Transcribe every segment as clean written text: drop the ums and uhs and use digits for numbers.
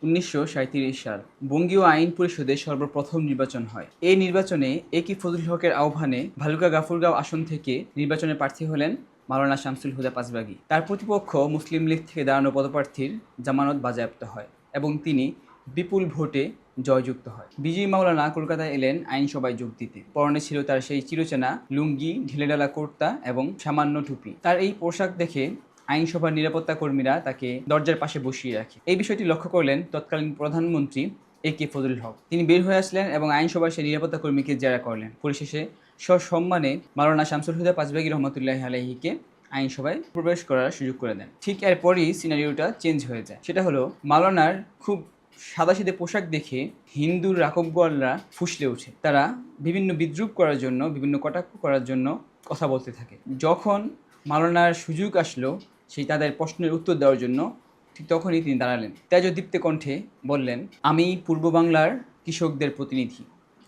1937 সাল বঙ্গীয় আইন পরিষদের সর্বপ্রথম নির্বাচন হয়। এই নির্বাচনে এ.কে ফজলুল হকের আহ্বানে ভালুকা গাফুরগাঁও আসন থেকে নির্বাচনে প্রার্থী হলেন মাওলানা শামসুল হুদা পাঁচবাগী। তার প্রতিপক্ষ মুসলিম লীগ থেকে দাঁড়ানো পদপ্রার্থীর জামানত বাজেয়াপ্ত হয় এবং তিনি বিপুল ভোটে জয়যুক্ত হয়। বিজয়ী মাওলানা কলকাতায় এলেন আইনসভায় যোগ দিতে। পরনে ছিল তার সেই চিরচেনা লুঙ্গি, ঢিলেঢালা কুর্তা এবং সামান্য টুপি। তার এই পোশাক দেখে আইনসভার নিরাপত্তা কর্মীরা তাকে দরজার পাশে বসিয়ে রাখে। এই বিষয়টি লক্ষ্য করলেন তৎকালীন প্রধানমন্ত্রী এ.কে ফজলুল হক। তিনি বের হয়ে আসলেন এবং আইনসভার সেই নিরাপত্তা কর্মীকে জেরা করলেন। পরিশেষে সসম্মানে মাওলানা শামসুল হুদা পাঁচবাগী রহমতুল্লাহি আলাইহিকে আইনসভায় প্রবেশ করার সুযোগ করে দেন। ঠিক এরপরই সিনারিওটা চেঞ্জ হয়ে যায়। সেটা হলো মাওলানার খুব সাদাসিধে পোশাক দেখে হিন্দু রাঘববোয়ালরা ফুঁসলে ওঠে। তারা বিভিন্ন বিদ্রূপ করার জন্য, বিভিন্ন কটাক্ষ করার জন্য কথা বলতে থাকে। যখন মাওলানার সুযোগ আসলো সেই তাদের প্রশ্নের উত্তর দেওয়ার জন্য, ঠিক তখনই তিনি দাঁড়ালেন। তেজদীপ্ত কণ্ঠে বললেন, আমি পূর্ব বাংলার কৃষকদের প্রতিনিধি।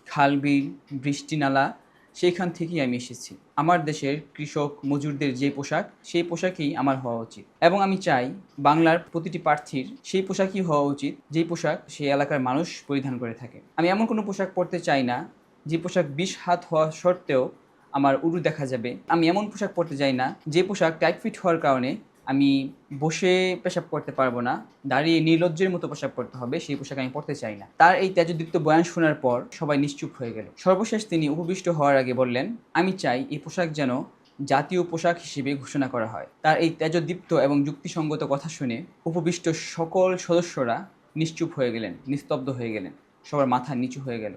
খাল বিল, বৃষ্টি নালা সেইখান থেকেই আমি এসেছি। আমার দেশের কৃষক মজুরদের যে পোশাক, সেই পোশাকই আমার হওয়া উচিত এবং আমি চাই বাংলার প্রতিটি প্রার্থীর সেই পোশাকই হওয়া উচিত যেই পোশাক সেই এলাকার মানুষ পরিধান করে থাকে। আমি এমন কোনো পোশাক পরতে চাই না যে পোশাক 20 হাত হওয়া সত্ত্বেও আমার উরু দেখা যাবে। আমি এমন পোশাক পরতে চাই না যে পোশাক টাইট ফিট হওয়ার কারণে আমি বসে পেশাব করতে পারবো না, দাঁড়িয়ে নির্লজ্জের মতো পেশাব করতে হবে, সেই পোশাক আমি পরতে চাই না। তার এই তেজদীপ্ত বয়ান শোনার পর সবাই নিশ্চুপ হয়ে গেল। সর্বশেষ তিনি উপবিষ্ট হওয়ার আগে বললেন, আমি চাই এই পোশাক যেন জাতীয় পোশাক হিসেবে ঘোষণা করা হয়। তার এই তেজদীপ্ত এবং যুক্তিসঙ্গত কথা শুনে উপবিষ্ট সকল সদস্যরা নিশ্চুপ হয়ে গেলেন, নিস্তব্ধ হয়ে গেলেন, সবার মাথা নিচু হয়ে গেল।